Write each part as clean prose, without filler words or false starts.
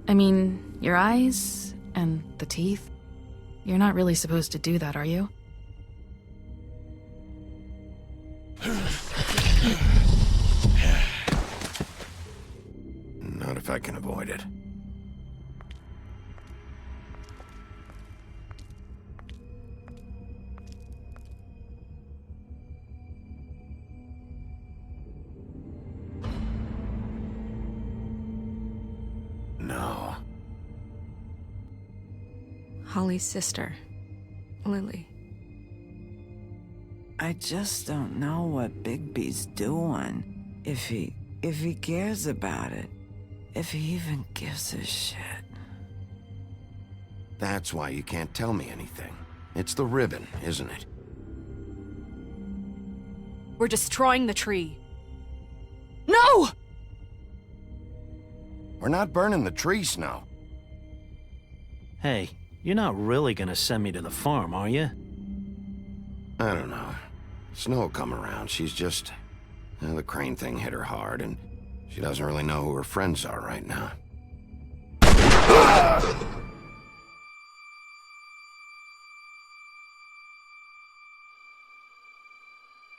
I mean, your eyes and the teeth. You're not really supposed to do that, are you? Not if I can avoid it. No. Holly's sister, Lily. I just don't know what Bigby's doing. If he cares about it. If he even gives a shit. That's why you can't tell me anything. It's the ribbon, isn't it? We're destroying the tree. No! We're not burning the tree, Snow. Hey, you're not really gonna send me to the farm, are you? I don't know. Snow will come around. She's just... the Crane thing hit her hard, and she doesn't really know who her friends are right now.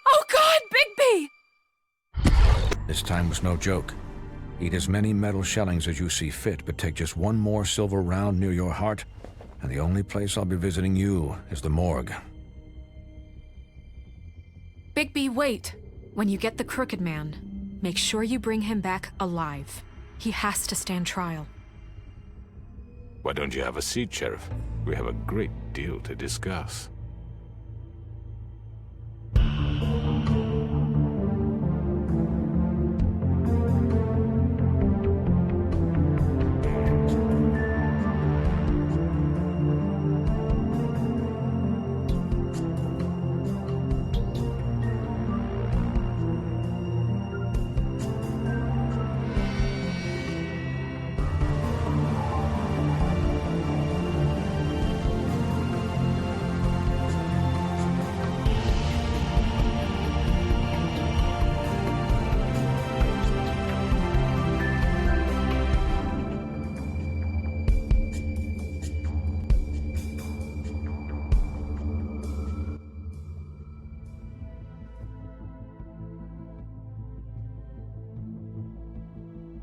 Oh God, Bigby! This time was no joke. Eat as many metal shellings as you see fit, but take just one more silver round near your heart, and the only place I'll be visiting you is the morgue. Bigby, wait. When you get the Crooked Man, make sure you bring him back alive. He has to stand trial. Why don't you have a seat, Sheriff? We have a great deal to discuss.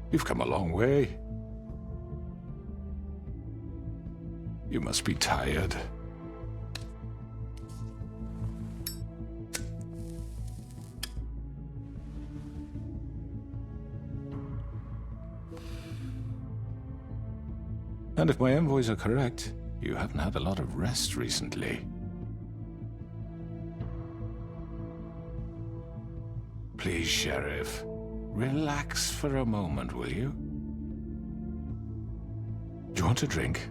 You've come a long way. You must be tired. And if my envoys are correct, you haven't had a lot of rest recently. Please, Sheriff. Relax for a moment, will you? Do you want a drink?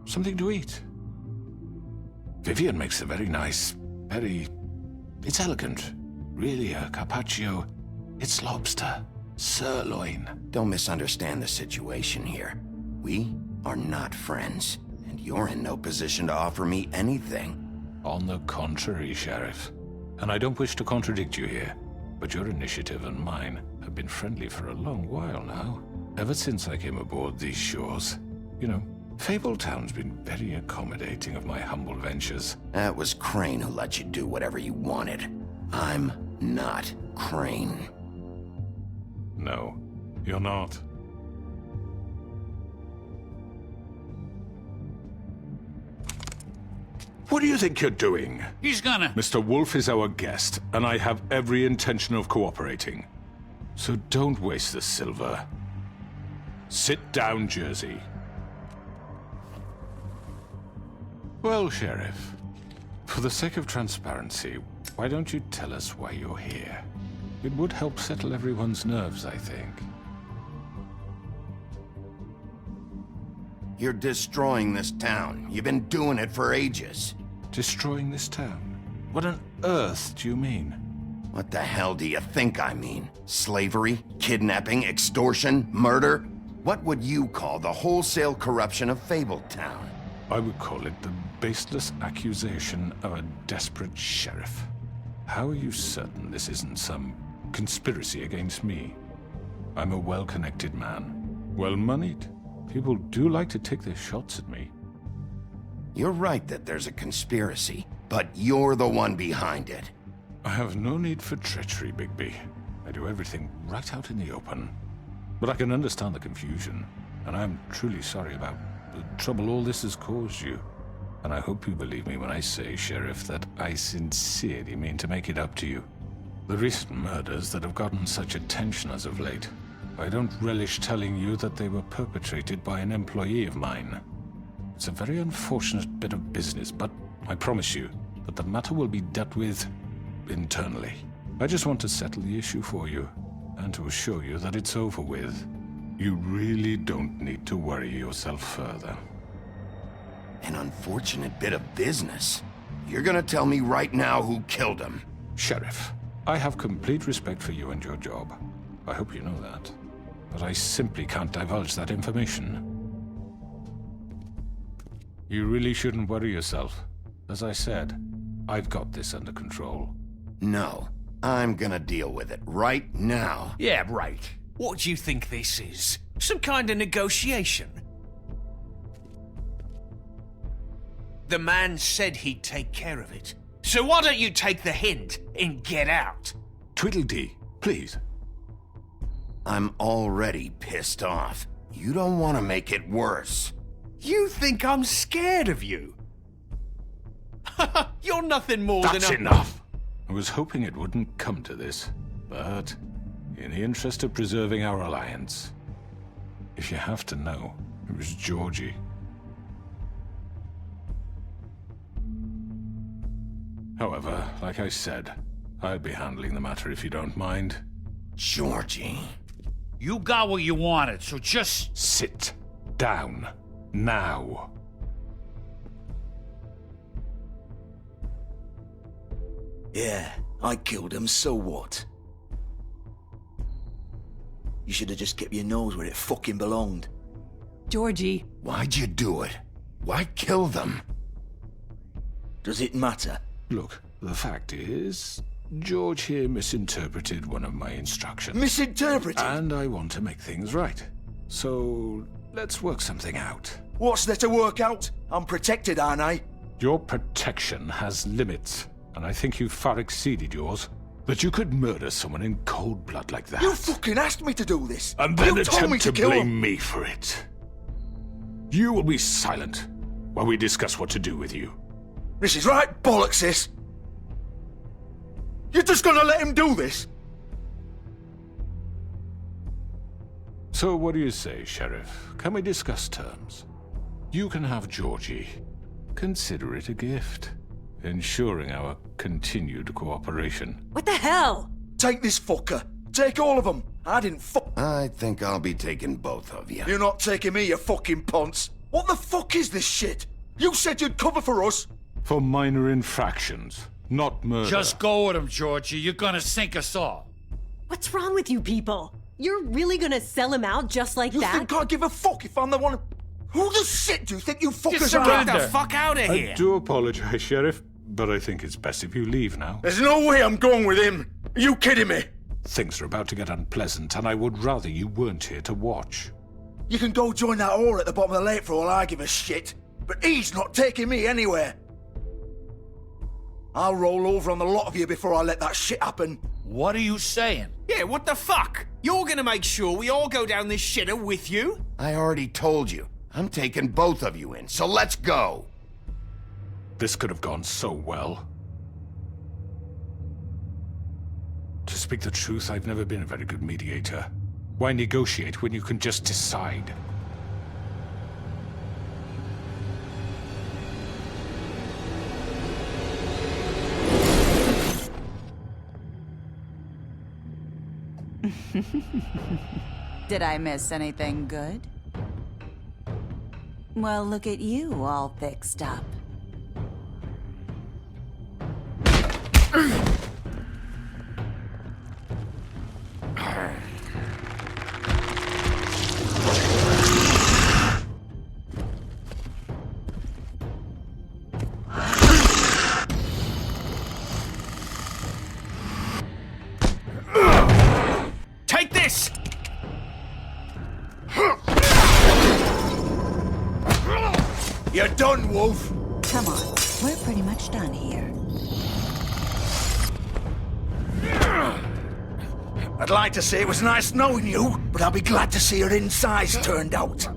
Something to eat? Vivian makes a very nice, it's elegant. Really, a carpaccio. It's lobster. Sirloin. Don't misunderstand the situation here. We are not friends, and you're in no position to offer me anything. On the contrary, Sheriff. And I don't wish to contradict you here, but your initiative and mine have been friendly for a long while now. Ever since I came aboard these shores. You know, Fabletown's been very accommodating of my humble ventures. That was Crane who let you do whatever you wanted. I'm not Crane. No, you're not. What do you think you're doing? He's gonna... Mr. Wolf is our guest, and I have every intention of cooperating. So don't waste the silver. Sit down, Jersey. Well, Sheriff, for the sake of transparency, why don't you tell us why you're here? It would help settle everyone's nerves, I think. You're destroying this town. You've been doing it for ages. Destroying this town? What on earth do you mean? What the hell do you think I mean? Slavery? Kidnapping? Extortion? Murder? What would you call the wholesale corruption of Fabletown? I would call it the baseless accusation of a desperate sheriff. How are you certain this isn't some conspiracy against me? I'm a well-connected man, well-moneyed. People do like to take their shots at me. You're right that there's a conspiracy, but you're the one behind it. I have no need for treachery, Bigby. I do everything right out in the open. But I can understand the confusion, and I'm truly sorry about the trouble all this has caused you. And I hope you believe me when I say, Sheriff, that I sincerely mean to make it up to you. The recent murders that have gotten such attention as of late, I don't relish telling you that they were perpetrated by an employee of mine. It's a very unfortunate bit of business, but I promise you that the matter will be dealt with internally. I just want to settle the issue for you, and to assure you that it's over with. You really don't need to worry yourself further. An unfortunate bit of business. You're gonna tell me right now who killed him. Sheriff, I have complete respect for you and your job. I hope you know that. But I simply can't divulge that information. You really shouldn't worry yourself. As I said, I've got this under control. No, I'm gonna deal with it right now. Yeah, right. What do you think this is? Some kind of negotiation? The man said he'd take care of it. So why don't you take the hint and get out? Tweedledee, please. I'm already pissed off. You don't want to make it worse. You think I'm scared of you? You're nothing more than That's a... enough! I was hoping it wouldn't come to this, but in the interest of preserving our alliance, if you have to know, it was Georgie. However, like I said, I'll be handling the matter if you don't mind. Georgie. You got what you wanted, so just... Sit down. Now. Yeah, I killed him, so what? You should have just kept your nose where it fucking belonged. Georgie. Why'd you do it? Why kill them? Does it matter? Look, the fact is, George here misinterpreted one of my instructions. Misinterpreted? And I want to make things right. So, let's work something out. What's there to work out? I'm protected, aren't I? Your protection has limits, and I think you've far exceeded yours. That you could murder someone in cold blood like that. You fucking asked me to do this! And then you told me attempt to kill blame him. me for it. You will be silent while we discuss what to do with you. This is right bollocks, this! You're just gonna let him do this? So what do you say, Sheriff? Can we discuss terms? You can have Georgie. Consider it a gift, ensuring our continued cooperation. What the hell? Take this fucker. Take all of them. I didn't fuck. I think I'll be taking both of you. You're not taking me, you fucking ponce. What the fuck is this shit? You said you'd cover for us. For minor infractions, not murder. Just go with him, Georgie. You're gonna sink us all. What's wrong with you people? You're really gonna sell him out just like You that? think I give a fuck if I'm the one? Who the shit do you think you fuckers are? Get the fuck out of here! I do apologize, Sheriff, but I think it's best if you leave now. There's no way I'm going with him. Are you kidding me? Things are about to get unpleasant, and I would rather you weren't here to watch. You can go join that whore at the bottom of the lake for all I give a shit. But he's not taking me anywhere. I'll roll over on the lot of you before I let that shit happen. What are you saying? Yeah, what the fuck? You're gonna make sure we all go down this shitter with you? I already told you. I'm taking both of you in, so let's go. This could have gone so well. To speak the truth, I've never been a very good mediator. Why negotiate when you can just decide? Did I miss anything good? Well, look at you, all fixed up. Take this! You're done, Wolf. Come on, we're pretty much done here. I'd like to say it was nice knowing you, but I'll be glad to see your insides turned out.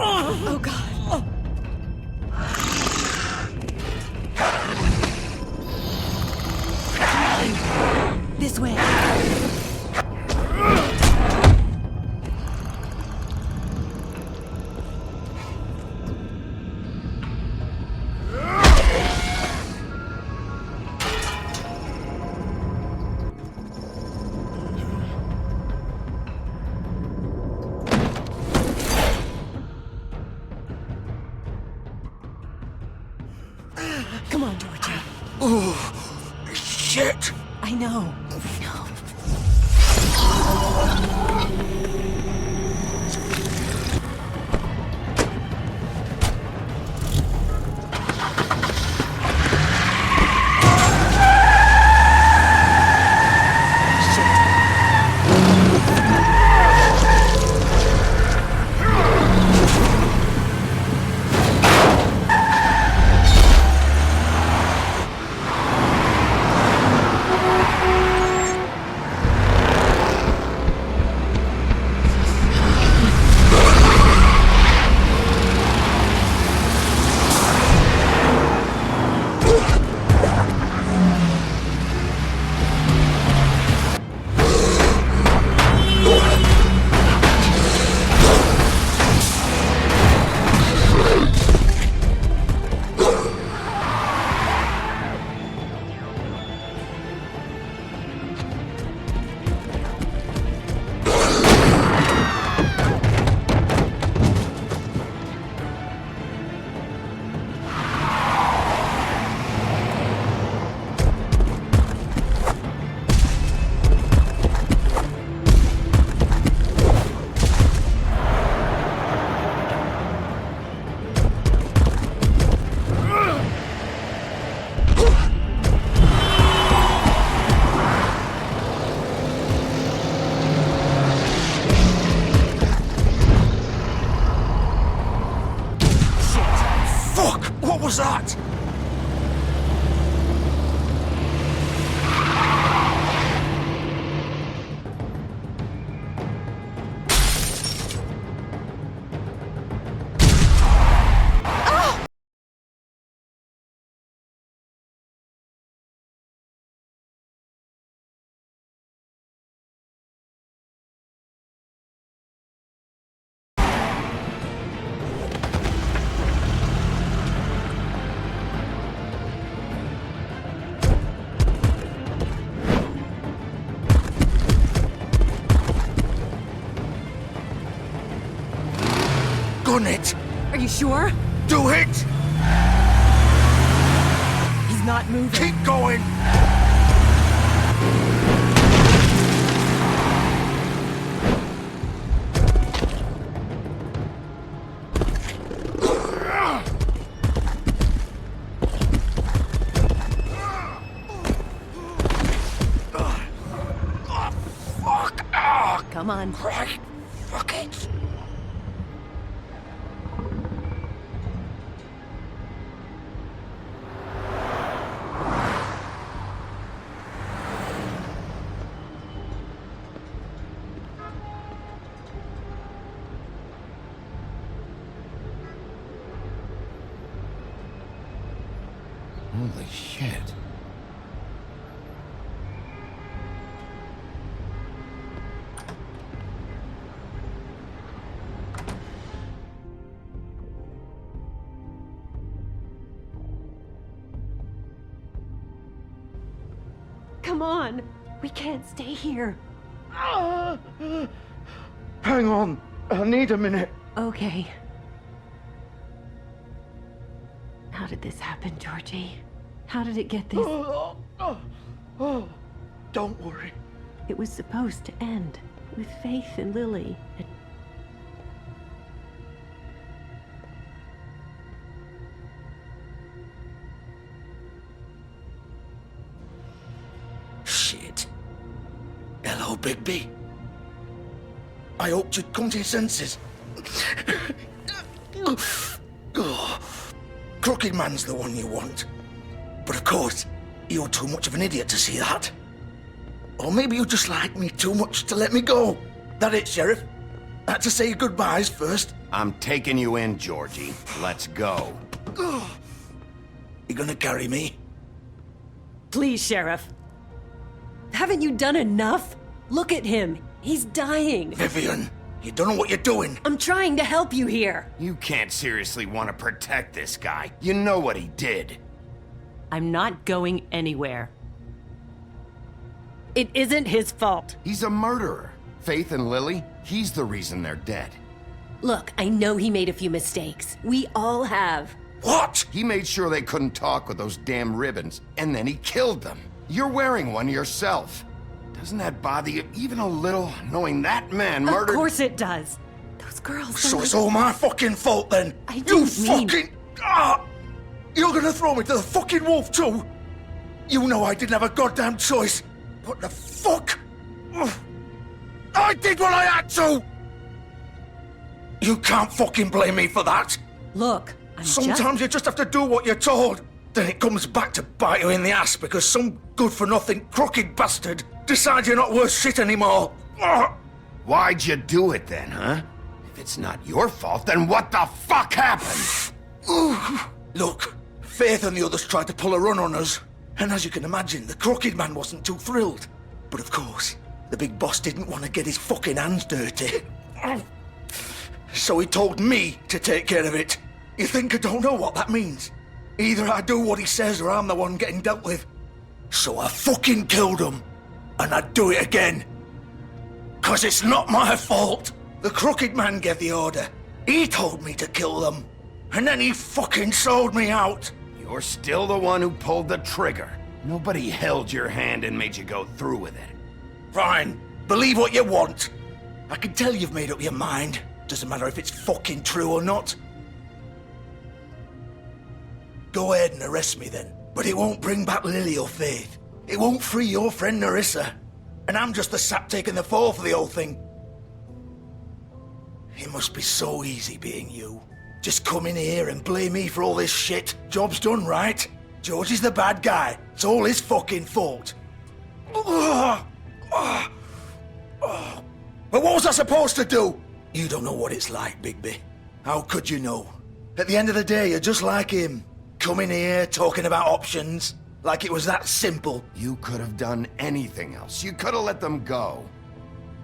Oh, God. This way. Come on, Georgie. Oh, shit. I know. What was that? Gun it! Are you sure? Do it! He's not moving. Keep going! Come on. Right. Fuck it. Holy shit. Come on. We can't stay here. Hang on. I need a minute. Okay. How did this happen, Georgie? How did it get this? Don't worry. It was supposed to end with Faith and Lily. Shit. Hello, Bigby. I hoped you'd come to your senses. Crooked Man's the one you want. But of course, you're too much of an idiot to see that. Or maybe you just like me too much to let me go. That it, Sheriff? I had to say your goodbyes first. I'm taking you in, Georgie. Let's go. You gonna carry me? Please, Sheriff. Haven't you done enough? Look at him. He's dying. Vivian, you don't know what you're doing. I'm trying to help you here. You can't seriously want to protect this guy. You know what he did. I'm not going anywhere. It isn't his fault. He's a murderer. Faith and Lily, he's the reason they're dead. Look, I know he made a few mistakes. We all have. What? He made sure they couldn't talk with those damn ribbons, and then he killed them. You're wearing one yourself. Doesn't that bother you even a little, knowing that man murdered— Of course it does. Those girls— So it's all my fucking fault then? I You didn't mean— fucking— You're gonna throw me to the fucking wolf too? You know I didn't have a goddamn choice. What the fuck? I did what I had to! You can't fucking blame me for that. Look, Sometimes you just have to do what you're told. Then it comes back to bite you in the ass because some good-for-nothing crooked bastard decides you're not worth shit anymore. Why'd you do it then, huh? If it's not your fault, then what the fuck happened? Look, Faith and the others tried to pull a run on us. And as you can imagine, the Crooked Man wasn't too thrilled. But of course, the big boss didn't want to get his fucking hands dirty. So he told me to take care of it. You think I don't know what that means? Either I do what he says or I'm the one getting dealt with. So I fucking killed him. And I'd do it again. 'Cause it's not my fault. The Crooked Man gave the order. He told me to kill them. And then he fucking sold me out. You're still the one who pulled the trigger. Nobody held your hand and made you go through with it. Fine. Believe what you want. I can tell you've made up your mind. Doesn't matter if it's fucking true or not. Go ahead and arrest me then. But it won't bring back Lily or Faith. It won't free your friend Nerissa. And I'm just the sap taking the fall for the whole thing. It must be so easy being you. Just come in here and blame me for all this shit. Job's done, right? George is the bad guy. It's all his fucking fault. But what was I supposed to do? You don't know what it's like, Bigby. How could you know? At the end of the day, you're just like him. Coming here, talking about options. Like it was that simple. You could have done anything else. You could have let them go.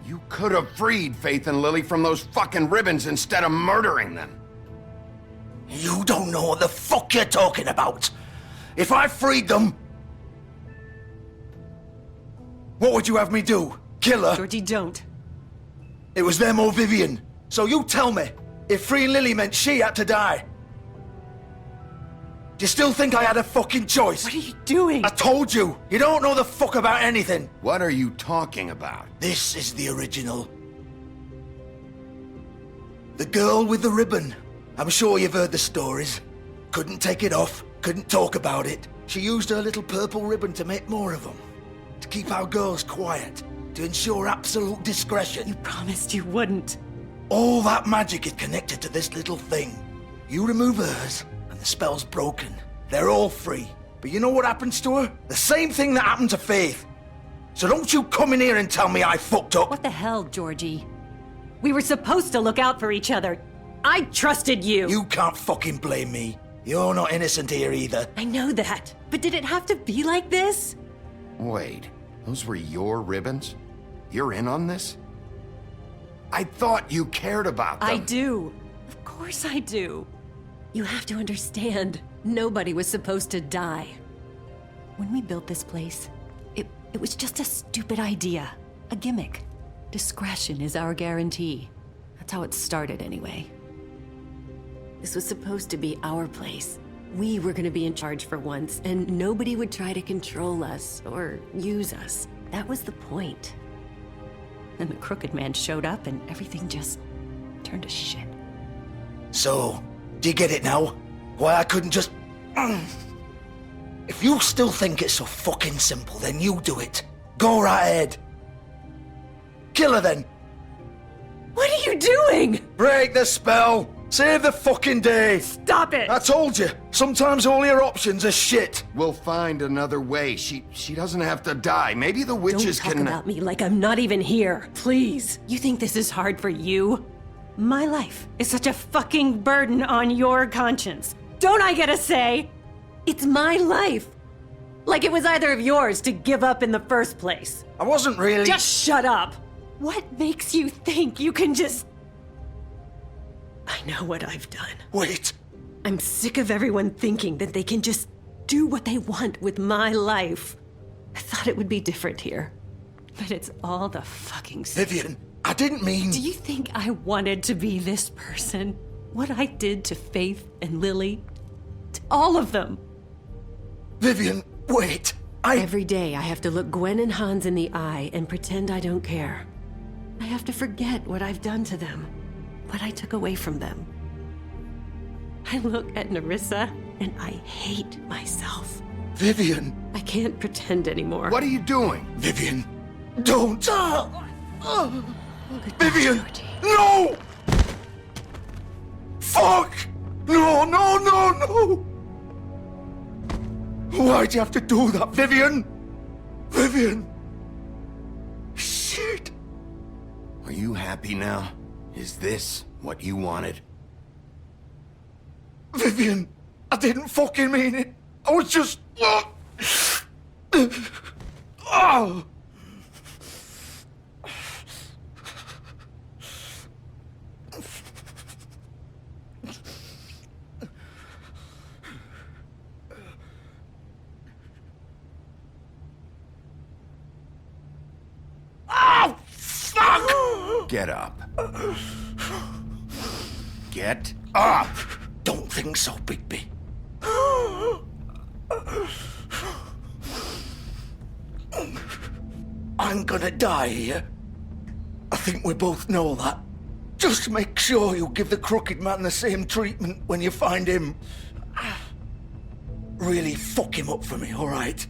You could have freed Faith and Lily from those fucking ribbons instead of murdering them. You don't know what the fuck you're talking about. If I freed them... What would you have me do? Kill her? Georgie, don't. It was them or Vivian. So you tell me, if freeing Lily meant she had to die. Do you still think I had a fucking choice? What are you doing? I told you, you don't know the fuck about anything. What are you talking about? This is the original. The girl with the ribbon. I'm sure you've heard the stories. Couldn't take it off, couldn't talk about it. She used her little purple ribbon to make more of them. To keep our girls quiet. To ensure absolute discretion. You promised you wouldn't. All that magic is connected to this little thing. You remove hers, and the spell's broken. They're all free. But you know what happens to her? The same thing that happened to Faith. So don't you come in here and tell me I fucked up. What the hell, Georgie? We were supposed to look out for each other. I trusted you. You can't fucking blame me. You're not innocent here either. I know that. But did it have to be like this? Wait, those were your ribbons? You're in on this? I thought you cared about them. I do. Of course I do. You have to understand, nobody was supposed to die. When we built this place, it It was just a stupid idea. A gimmick. Discretion is our guarantee. That's how it started, anyway. This was supposed to be our place. We were gonna be in charge for once, and nobody would try to control us or use us. That was the point. Then the Crooked Man showed up, and everything just turned to shit. So, do you get it now? Why I couldn't just... If you still think it's so fucking simple, then you do it. Go right ahead. Kill her then. What are you doing? Break the spell. Save the fucking day. Stop it. I told you. Sometimes all your options are shit. We'll find another way. She doesn't have to die. Maybe the witches Don't talk can... about me like I'm not even here. Please. You think this is hard for you? My life is such a fucking burden on your conscience. Don't I get a say? It's my life. Like it was either of yours to give up in the first place. I wasn't really... Just shut up. What makes you think you can just... I know what I've done. Wait. I'm sick of everyone thinking that they can just do what they want with my life. I thought it would be different here. But it's all the fucking same. Vivian, I didn't mean... Do you think I wanted to be this person? What I did to Faith and Lily? To all of them? Vivian, wait. Every day I have to look Gwen and Hans in the eye and pretend I don't care. I have to forget what I've done to them. What I took away from them. I look at Nerissa and I hate myself. Vivian. I can't pretend anymore. What are you doing? Vivian, don't. Vivian, no! Fuck! No, no, no, no! Why'd you have to do that, Vivian? Vivian! Shit! Are you happy now? Is this what you wanted? Vivian, I didn't fucking mean it. I was just... Oh! Get up. Get up! Don't think so, Bigby. I'm gonna die here. I think we both know that. Just make sure you give the Crooked Man the same treatment when you find him. Really fuck him up for me, all right?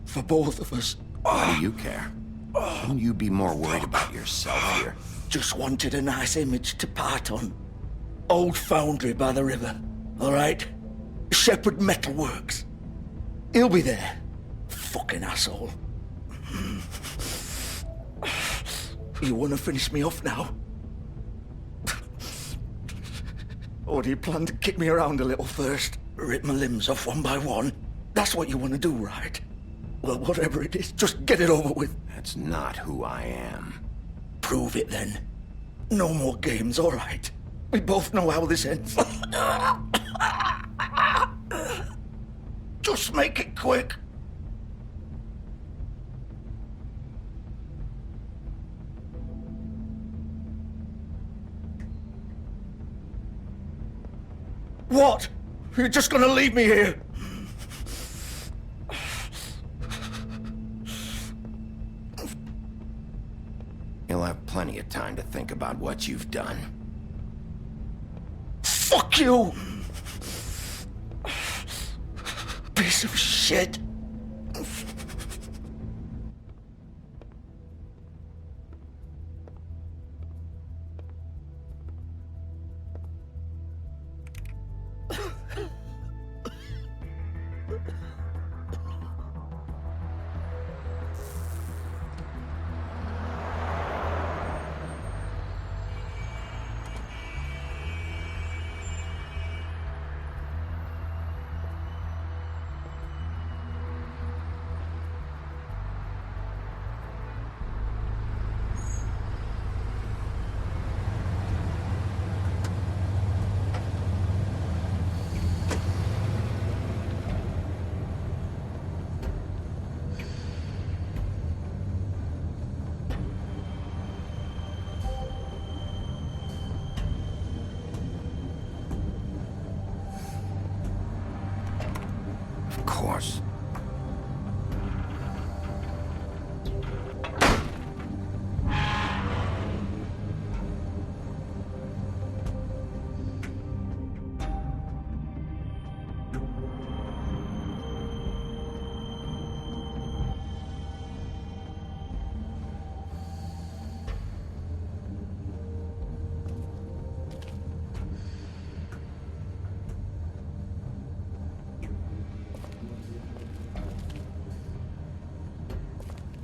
For both of us. Why do you care? Shouldn't you be more worried about yourself here? Just wanted a nice image to part on. Old foundry by the river, all right? Shepherd Metalworks. He'll be there. Fucking asshole. You want to finish me off now? Or do you plan to kick me around a little first? Rip my limbs off one by one? That's what you want to do, right? Well, whatever it is, just get it over with. That's not who I am. Prove it then. No more games, all right? We both know how this ends. Just make it quick. What? You're just gonna leave me here? You'll have plenty of time to think about what you've done. Fuck you! Piece of shit.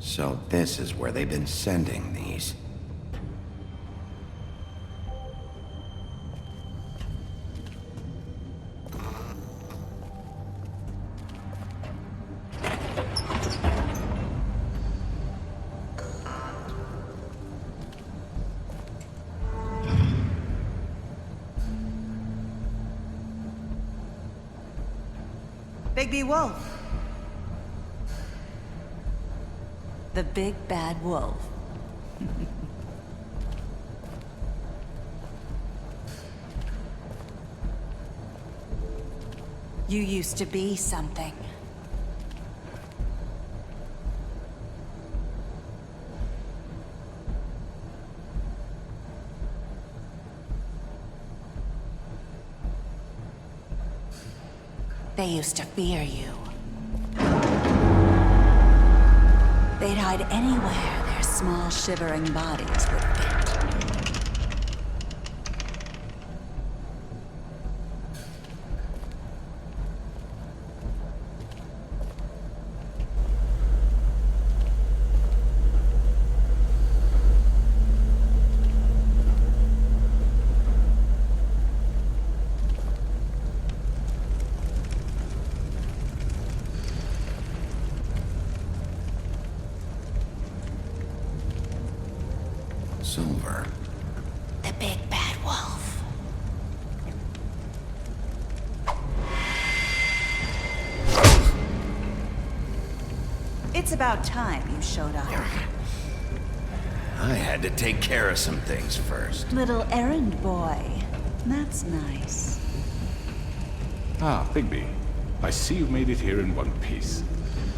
So this is where they've been sending these. Bigby Wolf. The big bad wolf. You used to be something. They used to fear you. They'd hide anywhere their small, shivering bodies would fit. Silver. The big bad wolf. It's about time you showed up. I had to take care of some things first. Little errand boy. That's nice. Ah, Bigby. I see you made it here in one piece.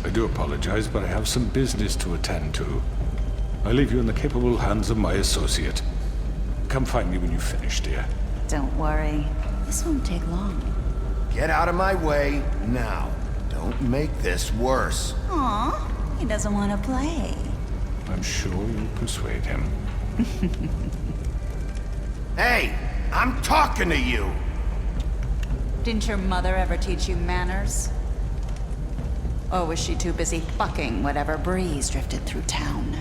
I do apologize, but I have some business to attend to. I leave you in the capable hands of my associate. Come find me when you've finished, dear. Don't worry. This won't take long. Get out of my way now. Don't make this worse. Aw, he doesn't want to play. I'm sure you'll persuade him. Hey, I'm talking to you! Didn't your mother ever teach you manners? Or was she too busy fucking whatever breeze drifted through town?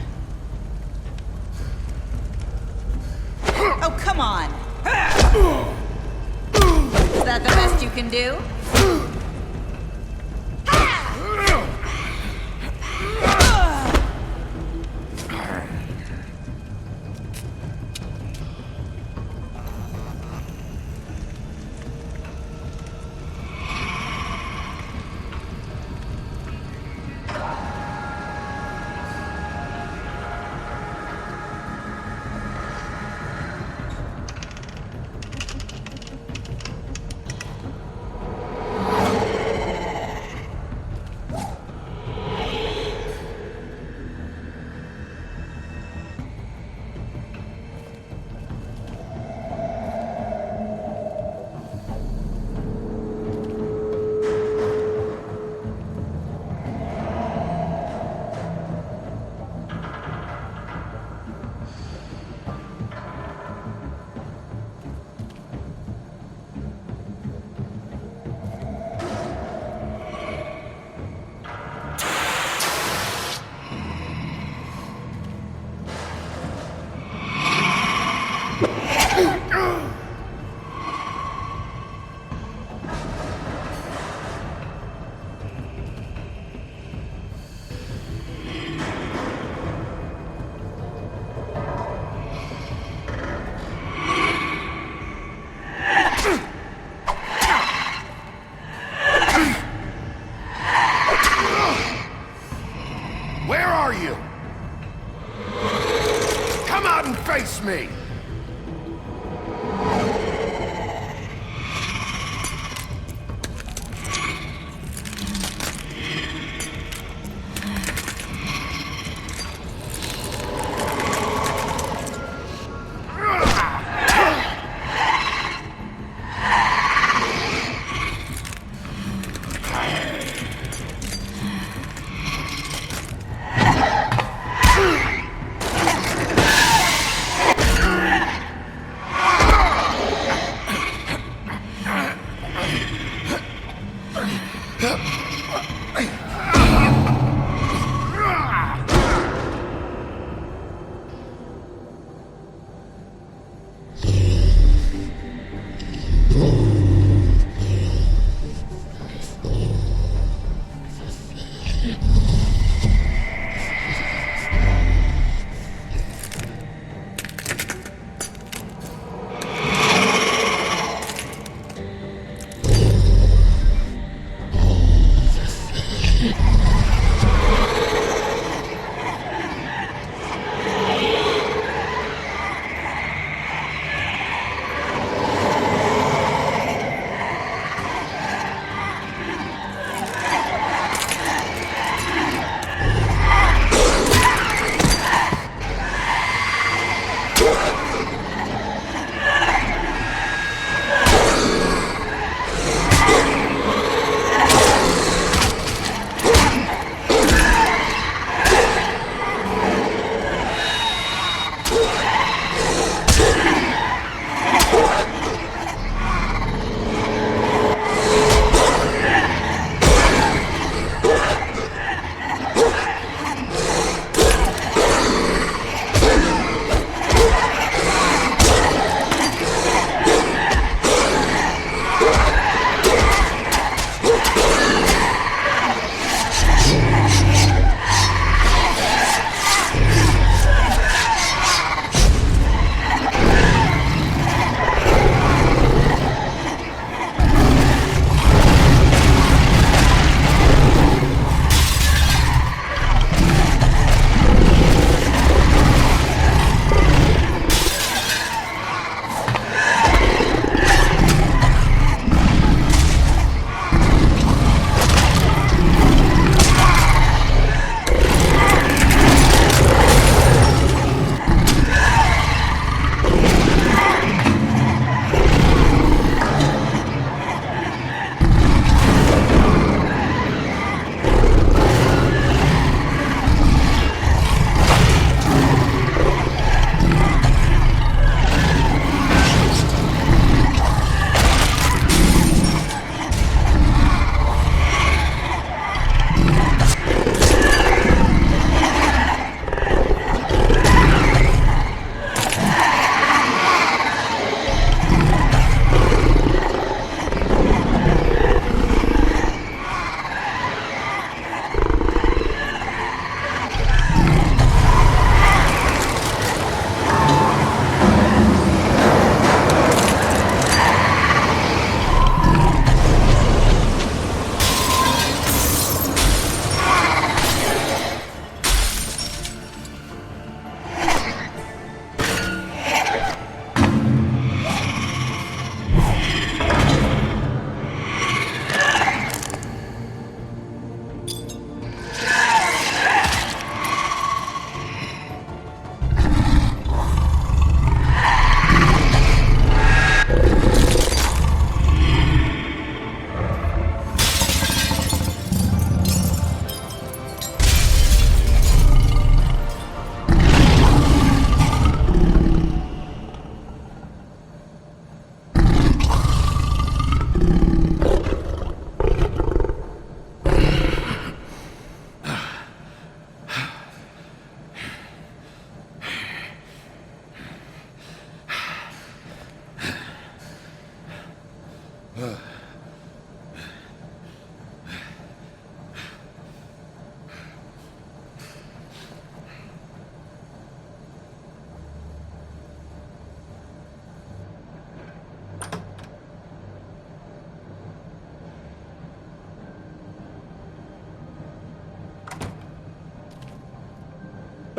Oh, come on! Is that the best you can do? Where are you? Come out and face me!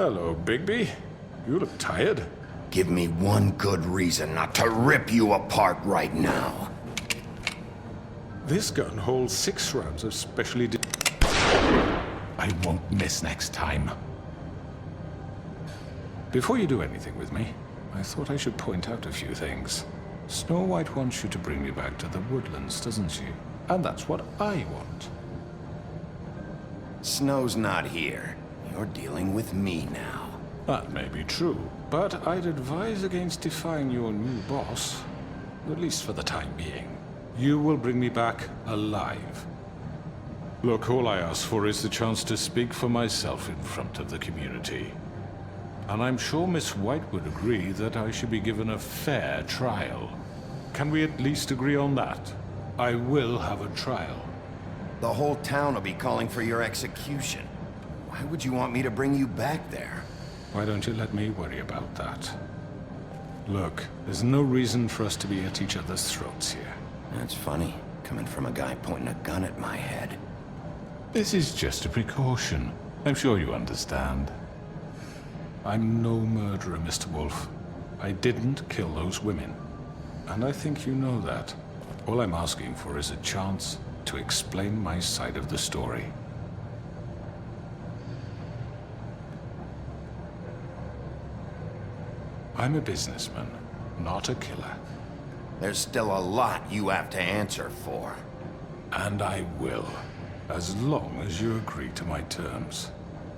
Hello, Bigby. You look tired. Give me one good reason not to rip you apart right now. This gun holds 6 rounds of specially I won't miss next time. Before you do anything with me, I thought I should point out a few things. Snow White wants you to bring me back to the woodlands, doesn't she? And that's what I want. Snow's not here. You're dealing with me now. That may be true, but I'd advise against defying your new boss, at least for the time being. You will bring me back alive. Look, all I ask for is the chance to speak for myself in front of the community. And I'm sure Miss White would agree that I should be given a fair trial. Can we at least agree on that? I will have a trial. The whole town will be calling for your execution. Why would you want me to bring you back there? Why don't you let me worry about that? Look, there's no reason for us to be at each other's throats here. That's funny, coming from a guy pointing a gun at my head. This is just a precaution. I'm sure you understand. I'm no murderer, Mr. Wolf. I didn't kill those women. And I think you know that. All I'm asking for is a chance to explain my side of the story. I'm a businessman, not a killer. There's still a lot you have to answer for. And I will, as long as you agree to my terms.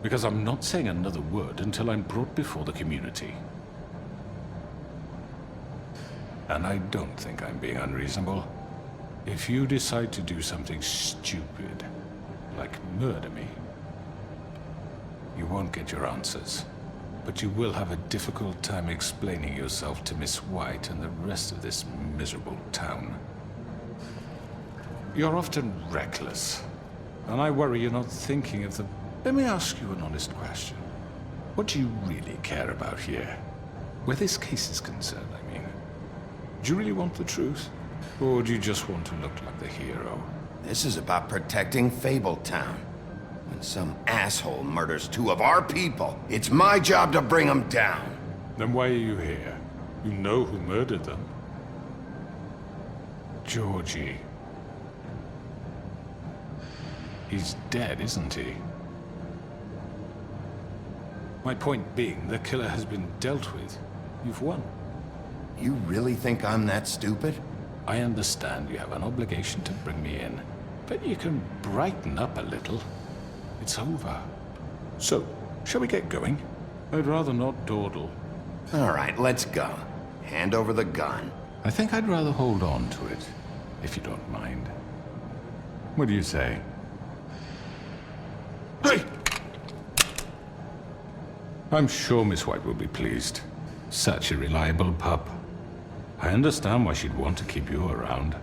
Because I'm not saying another word until I'm brought before the community. And I don't think I'm being unreasonable. If you decide to do something stupid, like murder me, you won't get your answers. But you will have a difficult time explaining yourself to Miss White and the rest of this miserable town. You're often reckless, and I worry you're not thinking of the... Let me ask you an honest question. What do you really care about here? Where this case is concerned, I mean. Do you really want the truth? Or do you just want to look like the hero? This is about protecting Fabletown. When some asshole murders 2 of our people, it's my job to bring them down. Then why are you here? You know who murdered them. Georgie. He's dead, isn't he? My point being, the killer has been dealt with. You've won. You really think I'm that stupid? I understand you have an obligation to bring me in, but you can brighten up a little. It's over. So, shall we get going? I'd rather not dawdle. All right, let's go. Hand over the gun. I think I'd rather hold on to it, if you don't mind. What do you say? Hey! I'm sure Miss White will be pleased. Such a reliable pup. I understand why she'd want to keep you around.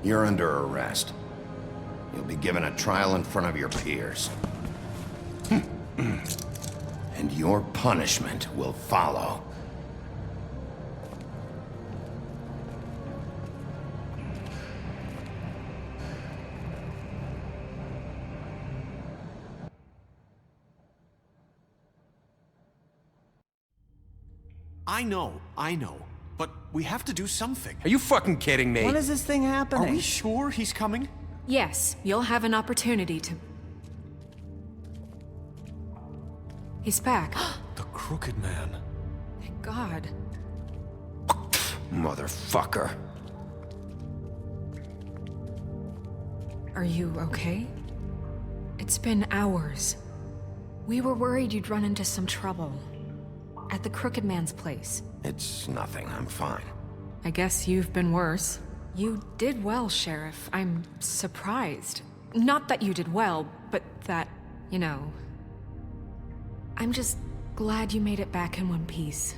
You're under arrest. You'll be given a trial in front of your peers. And your punishment will follow. I know. But we have to do something. Are you fucking kidding me? When is this thing happening? Are we sure he's coming? Yes, you'll have an opportunity to... He's back. The Crooked Man. Thank God. Motherfucker. Are you okay? It's been hours. We were worried you'd run into some trouble. At the Crooked Man's place. It's nothing. I'm fine. I guess you've been worse. You did well, Sheriff. I'm surprised. Not that you did well, but that, you know... I'm just glad you made it back in one piece.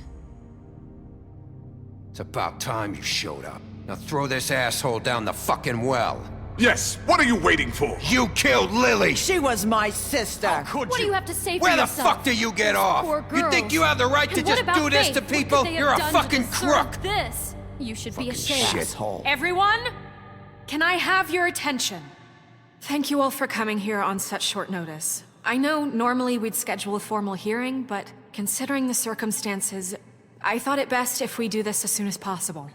It's about time you showed up. Now throw this asshole down the fucking well. Yes, what are you waiting for? You killed Lily! She was my sister! How could What do you have to say for Where yourself? the fuck do you get off? Poor You think girls. you have the right to And just what about do this Faith? to What could people? they have You're a done to fucking deserve crook! This? You should Fucking be ashamed. shithole. Everyone, can I have your attention? Thank you all for coming here on such short notice. I know normally we'd schedule a formal hearing, but considering the circumstances, I thought it best if we do this as soon as possible.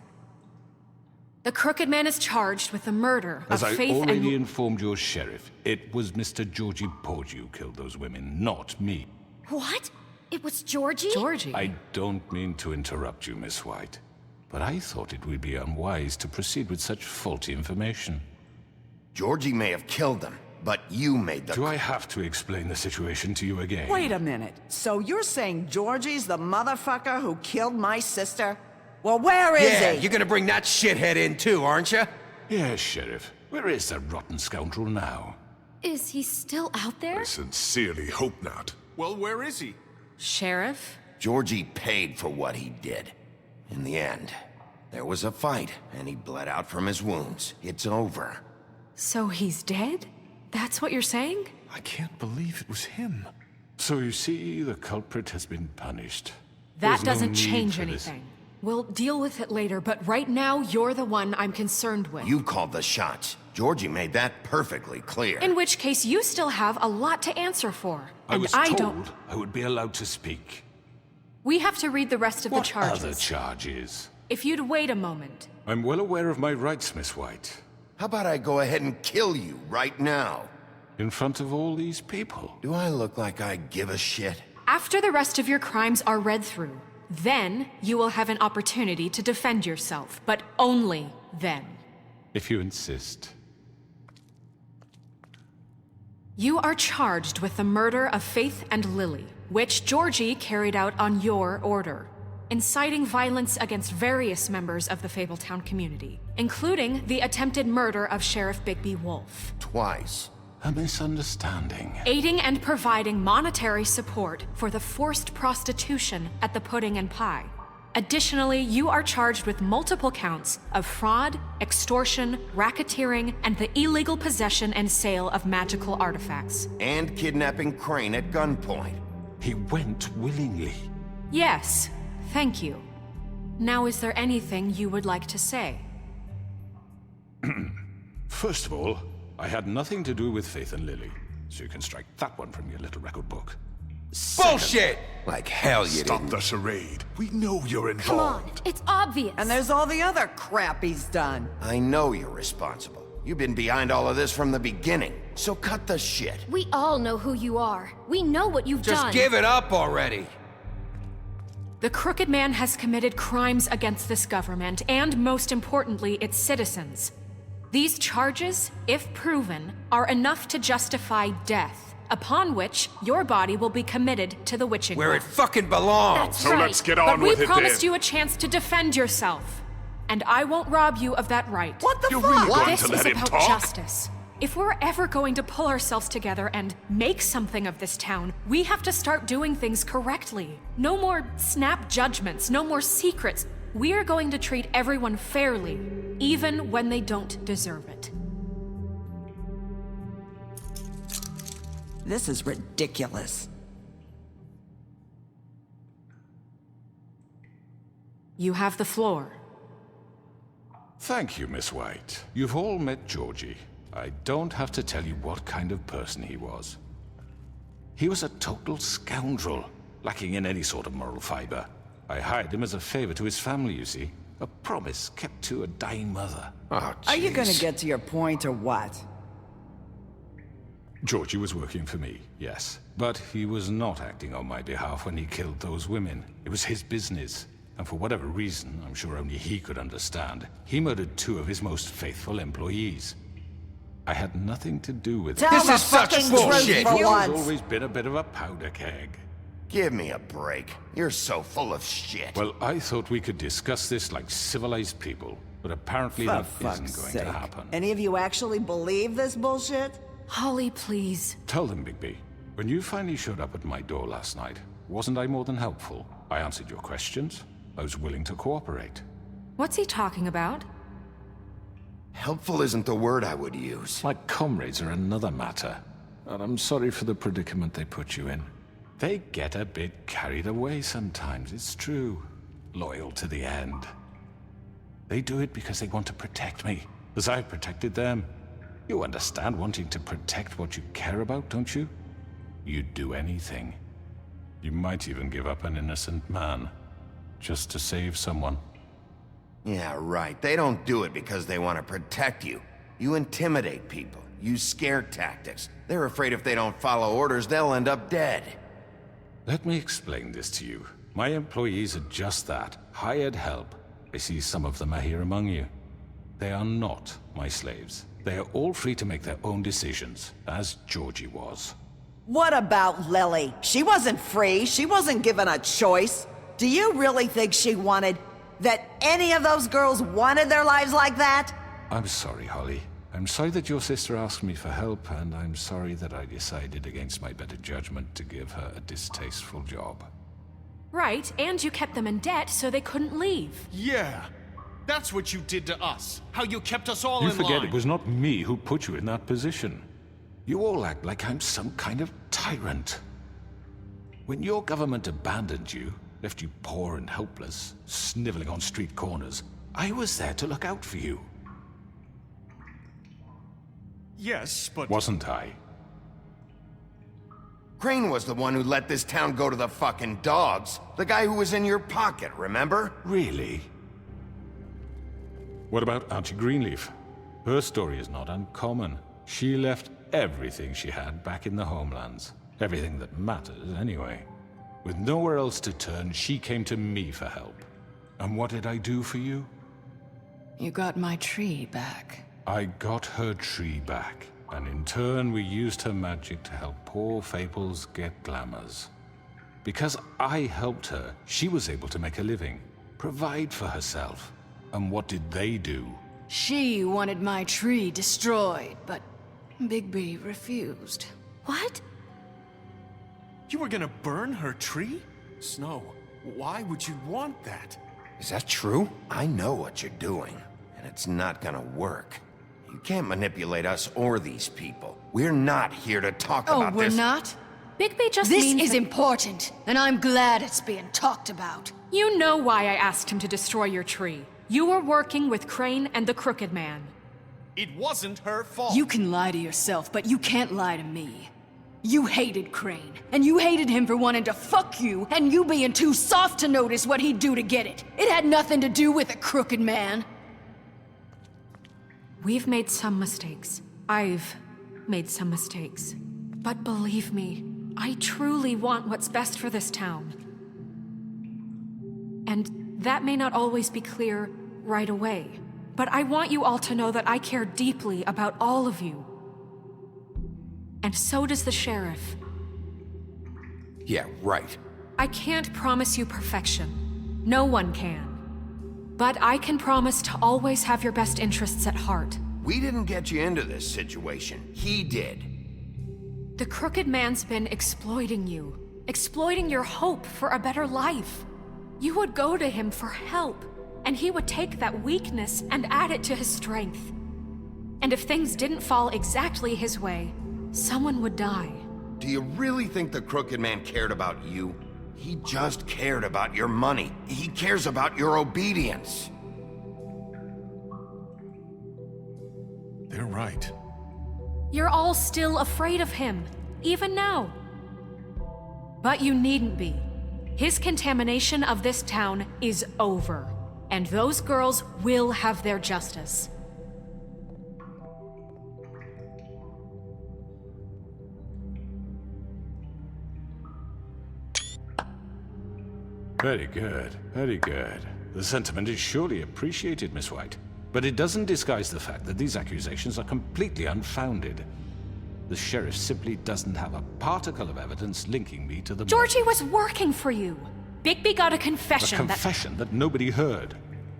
The Crooked Man is charged with the murder As of I Faith already and... informed your sheriff, it was Mr. Georgie Porgy who killed those women, not me. What? It was Georgie? Georgie? I don't mean to interrupt you, Miss White, but I thought it would be unwise to proceed with such faulty information. Georgie may have killed them, but you made the... Do I have to explain the situation to you again? Wait a minute. So you're saying Georgie's the motherfucker who killed my sister? Well, where is Yeah, he? you're gonna bring that shithead in too, aren't you? Yes, Sheriff. Where is that rotten scoundrel now? Is he still out there? I sincerely hope not. Well, where is he? Sheriff? Georgie paid for what he did. In the end, there was a fight, and he bled out from his wounds. It's over. So he's dead? That's what you're saying? I can't believe it was him. So you see, the culprit has been punished. That There's no doesn't need change for this. anything. We'll deal with it later, but right now, you're the one I'm concerned with. You called the shots. Georgie made that perfectly clear. In which case, you still have a lot to answer for. I and was I told don't... I would be allowed to speak. We have to read the rest of What the charges. other charges? If you'd wait a moment. I'm well aware of my rights, Miss White. How about I go ahead and kill you right now? In front of all these people? Do I look like I give a shit? After the rest of your crimes are read through, then you will have an opportunity to defend yourself, but only then. If you insist. You are charged with the murder of Faith and Lily, which Georgie carried out on your order, inciting violence against various members of the Fabletown community, including the attempted murder of Sheriff Bigby Wolf. Twice. A misunderstanding. Aiding and providing monetary support for the forced prostitution at the Pudding and Pie. Additionally, you are charged with multiple counts of fraud, extortion, racketeering, and the illegal possession and sale of magical artifacts. And kidnapping Crane at gunpoint. He went willingly. Yes, thank you. Now, is there anything you would like to say? First of all, I had nothing to do with Faith and Lily, so you can strike that one from your little record book. Bullshit! Like hell you Stop didn't. the charade. We know you're involved. Come on, it's obvious. And there's all the other crap he's done. I know you're responsible. You've been behind all of this from the beginning, so cut the shit. We all know who you are. We know what you've done. Just give it up already. The Crooked Man has committed crimes against this government, and most importantly, its citizens. These charges, if proven, are enough to justify death, upon which your body will be committed to the witching Where it well. fucking belongs. That's So right. let's get But on we with it promised then. you a chance to defend yourself, and I won't rob you of that right. What the You're fuck? really going This to is let him about talk? justice. If we're ever going to pull ourselves together and make something of this town, we have to start doing things correctly. No more snap judgments, no more secrets. We are going to treat everyone fairly, even when they don't deserve it. This is ridiculous. You have the floor. Thank you, Miss White. You've all met Georgie. I don't have to tell you what kind of person he was. He was a total scoundrel, lacking in any sort of moral fiber. I hired him as a favor to his family, you see. A promise kept to a dying mother. Oh, Are you gonna jeez. get to your point or what? Georgie was working for me, yes. But he was not acting on my behalf when he killed those women. It was his business. And for whatever reason, I'm sure only he could understand, he murdered 2 of his most faithful employees. I had nothing to do with it. Tell This the is such fucking bullshit. truth for He's once. always been a bit of a powder keg. Give me a break. You're so full of shit. Well, I thought we could discuss this like civilized people, but apparently For that fuck's isn't going sake. to happen. Any of you actually believe this bullshit? Holly, please. Tell them, Bigby, when you finally showed up at my door last night, wasn't I more than helpful? I answered your questions. I was willing to cooperate. What's he talking about? Helpful isn't the word I would use. My comrades are another matter, and I'm sorry for the predicament they put you in. They get a bit carried away sometimes, it's true. Loyal to the end. They do it because they want to protect me, as I've protected them. You understand wanting to protect what you care about, don't you? You'd do anything. You might even give up an innocent man, just to save someone. Yeah, right. They don't do it because they want to protect you. You intimidate people, use scare tactics. They're afraid if they don't follow orders, they'll end up dead. Let me explain this to you. My employees are just that, hired help. I see some of them are here among you. They are not my slaves. They are all free to make their own decisions, as Georgie was. What about Lily? She wasn't free. She wasn't given a choice. Do you really think she wanted... that any of those girls wanted their lives like that? I'm sorry, Holly. I'm sorry that your sister asked me for help, and I'm sorry that I decided against my better judgment to give her a distasteful job. Right, and you kept them in debt so they couldn't leave. Yeah. That's what you did to us. How you kept us all in line. You forget it was not me who put you in that position. You all act like I'm some kind of tyrant. When your government abandoned you, left you poor and helpless, sniveling on street corners, I was there to look out for you. Yes, but... Wasn't I? Crane was the one who let this town go to the fucking dogs. The guy who was in your pocket, remember? Really? What about Auntie Greenleaf? Her story is not uncommon. She left everything she had back in the homelands. Everything that matters, anyway. With nowhere else to turn, she came to me for help. And what did I do for you? You got my tree back. I got her tree back, and in turn we used her magic to help poor Fables get glamours. Because I helped her, she was able to make a living, provide for herself. And what did they do? She wanted my tree destroyed, but Bigby refused. What? You were gonna burn her tree? Snow, why would you want that? Is that true? I know what you're doing, and it's not gonna work. You can't manipulate us or these people. We're not here to talk about this. Oh, we're not? Bigby just This means is that- important, and I'm glad it's being talked about. You know why I asked him to destroy your tree. You were working with Crane and the Crooked Man. It wasn't her fault. You can lie to yourself, but you can't lie to me. You hated Crane, and you hated him for wanting to fuck you, and you being too soft to notice what he'd do to get it. It had nothing to do with a Crooked Man. We've made some mistakes. I've made some mistakes. But believe me, I truly want what's best for this town. And that may not always be clear right away, but I want you all to know that I care deeply about all of you. And so does the sheriff. Yeah, right. I can't promise you perfection. No one can. But I can promise to always have your best interests at heart. We didn't get you into this situation. He did. The Crooked Man's been exploiting you. Exploiting your hope for a better life. You would go to him for help, and he would take that weakness and add it to his strength. And if things didn't fall exactly his way, someone would die. Do you really think the Crooked Man cared about you? He just cared about your money. He cares about your obedience. They're right. You're all still afraid of him, even now. But you needn't be. His contamination of this town is over, and those girls will have their justice. Very good, very good. The sentiment is surely appreciated, Miss White. But it doesn't disguise the fact that these accusations are completely unfounded. The sheriff simply doesn't have a particle of evidence linking me to the Georgie was working for you. Bigby got a confession A confession that nobody heard.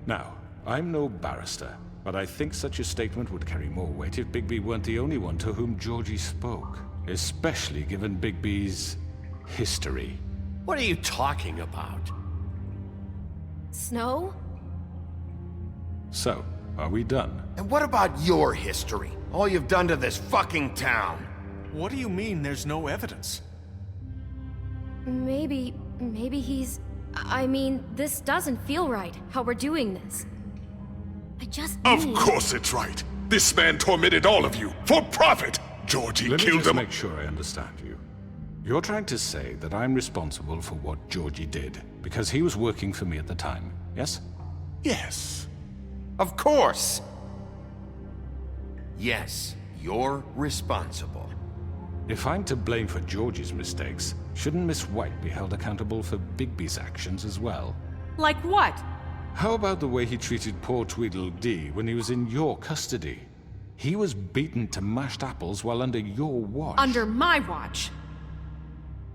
Now, I'm no barrister, but I think such a statement would carry more weight if Bigby weren't the only one to whom Georgie spoke. Especially given Bigby's history. What are you talking about? Snow? So, are we done? And what about your history? All you've done to this fucking town? What do you mean there's no evidence? Maybe he's... I mean, this doesn't feel right, how we're doing this. just Of mean. course it's right. This man tormented all of you for profit. Georgie Let me killed just them. make sure I understand you. You're trying to say that I'm responsible for what Georgie did because he was working for me at the time, yes? Yes. Of course. Yes, you're responsible. If I'm to blame for Georgie's mistakes, shouldn't Miss White be held accountable for Bigby's actions as well? Like what? How about the way he treated poor Tweedledee when he was in your custody? He was beaten to mashed apples while under your watch. Under my watch.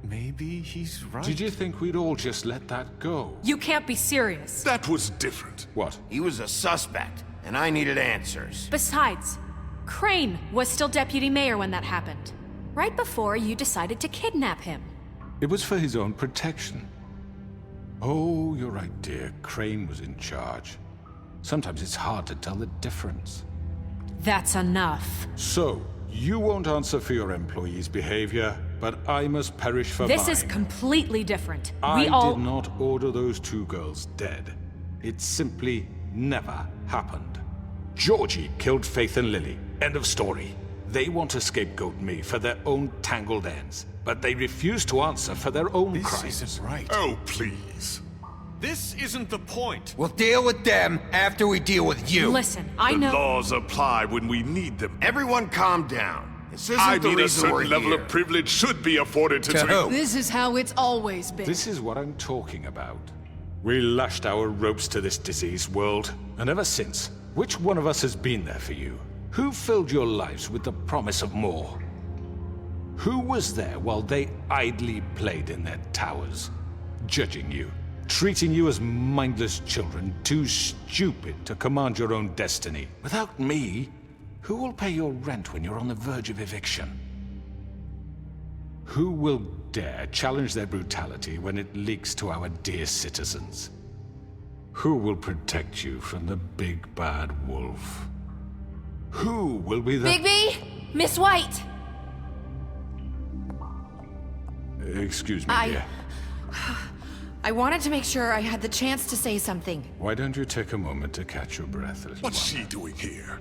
Maybe he's right. Did you think we'd all just let that go? You can't be serious. That was different. What? He was a suspect, and I needed answers. Besides, Crane was still deputy mayor when that happened. Right before you decided to kidnap him. It was for his own protection. Oh, you're right, dear. Crane was in charge. Sometimes it's hard to tell the difference. That's enough. So, you won't answer for your employees' behavior, but I must perish for mine. This is completely different. I We all... did not order those two girls dead. It simply never happened. Georgie killed Faith and Lily. End of story. They want to scapegoat me for their own tangled ends, but they refuse to answer for their own crimes. This isn't right. Oh, please. This isn't the point. We'll deal with them after we deal with you. Listen, I The know... laws apply when we need them. Everyone calm down. This isn't I the mean, a reason we're certain level here. of privilege should be afforded to who? This is how it's always been. This is what I'm talking about. We lashed our ropes to this diseased world, and ever since, which one of us has been there for you? Who filled your lives with the promise of more? Who was there while they idly played in their towers, judging you, treating you as mindless children, too stupid to command your own destiny? Without me, who will pay your rent when you're on the verge of eviction? Who will dare challenge their brutality when it leaks to our dear citizens? Who will protect you from the big bad wolf? Who will be the... Bigby! Miss White! Excuse me, dear. I wanted to make sure I had the chance to say something. Why don't you take a moment to catch your breath a little What's while? she doing here?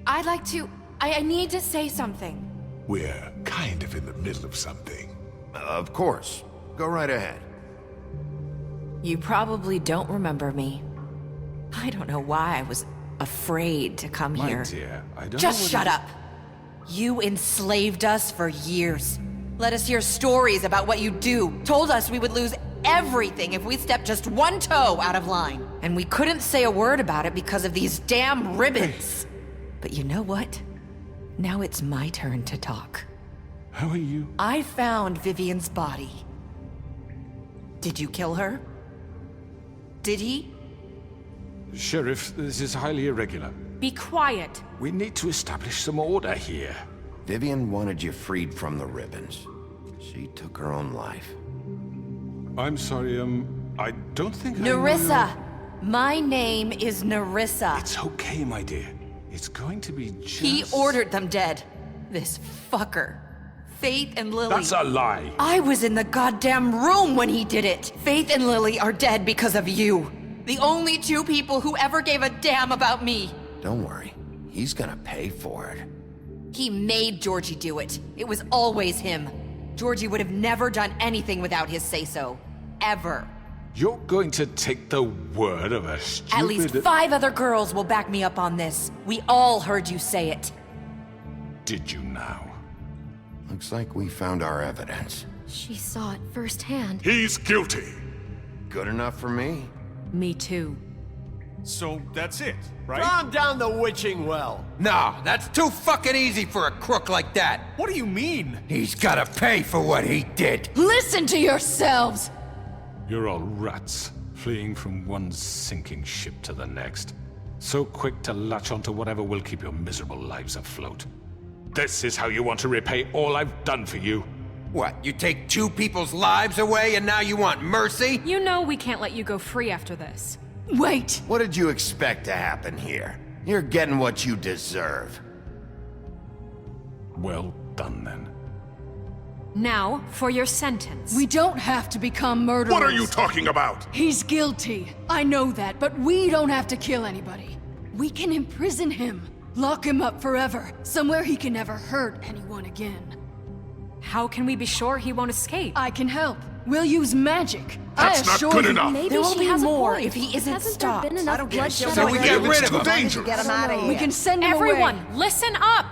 I'd like to... I need to say something. We're kind of in the middle of something. Of course. Go right ahead. You probably don't remember me. I don't know why I was afraid to come My here. dear, I don't Just know what shut it- up. You enslaved us for years. Let us hear stories about what you do. Told us we would lose everything if we stepped just one toe out of line. And we couldn't say a word about it because of these damn ribbons. But you know what? Now it's my turn to talk. How are you? I found Vivian's body. Did you kill her? Did he? Sheriff, this is highly irregular. Be quiet. We need to establish some order here. Vivian wanted you freed from the ribbons. She took her own life. I'm sorry, I don't think Nerissa! My name is Nerissa. It's okay, my dear. It's going to be just... He ordered them dead. This fucker. Faith and Lily. That's a lie. I was in the goddamn room when he did it. Faith and Lily are dead because of you. The only two people who ever gave a damn about me. Don't worry. He's gonna pay for it. He made Georgie do it. It was always him. Georgie would have never done anything without his say-so. Ever. You're going to take the word of a stupid... At least 5 other girls will back me up on this. We all heard you say it. Did you now? Looks like we found our evidence. She saw it firsthand. He's guilty. Good enough for me. Me too. So that's it, right? Throw him down the witching well. No, that's too fucking easy for a crook like that. What do you mean? He's gotta pay for what he did. Listen to yourselves! You're all rats, fleeing from one sinking ship to the next. So quick to latch onto whatever will keep your miserable lives afloat. This is how you want to repay all I've done for you. What, you take 2 people's lives away and now you want mercy? You know we can't let you go free after this. Wait! What did you expect to happen here? You're getting what you deserve. Well done, then. Now, for your sentence. We don't have to become murderers. What are you talking about? He's guilty. I know that, but we don't have to kill anybody. We can imprison him. Lock him up forever. Somewhere he can never hurt anyone again. How can we be sure he won't escape? I can help. We'll use magic. That's I not assure good you. enough. Maybe There will she be has more a point. if he isn't Hasn't stopped. there been enough I don't get it. bloodshed So we already? get rid of Too him. dangerous. Get him out of here. We can send him Everyone, away. listen up!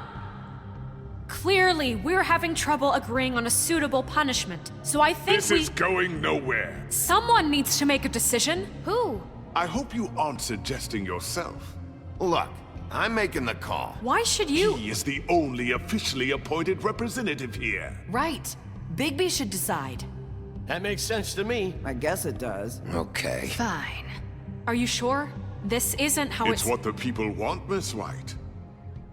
Clearly, we're having trouble agreeing on a suitable punishment. So I think This is going nowhere. someone needs to make a decision. Who? I hope you aren't suggesting yourself. Look, I'm making the call. Why should you? He is the only officially appointed representative here. Right. Bigby should decide. That makes sense to me. I guess it does. Okay. Fine. Are you sure? This isn't how It's what the people want, Miss White.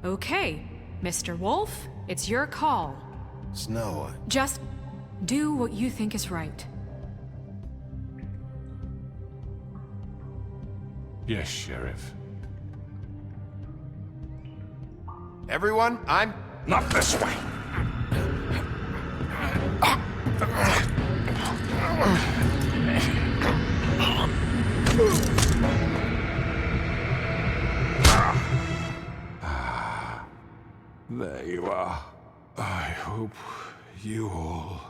Okay, Mr. Wolf, it's your call. Snow, Just do what you think is right. Yes, Sheriff. everyone, I'm... Not this way. There you are. I hope you all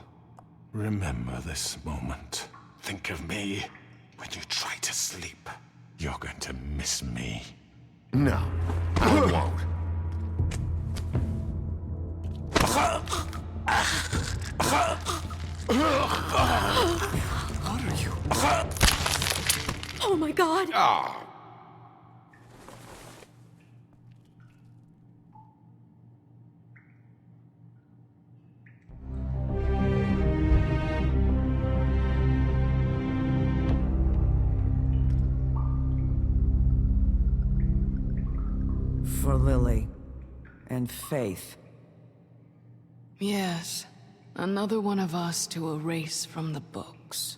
remember this moment. Think of me when you try to sleep. You're going to miss me. No, I won't. What are you? Oh my god! Oh. For Lily. And Faith. Yes. Another one of us to erase from the books.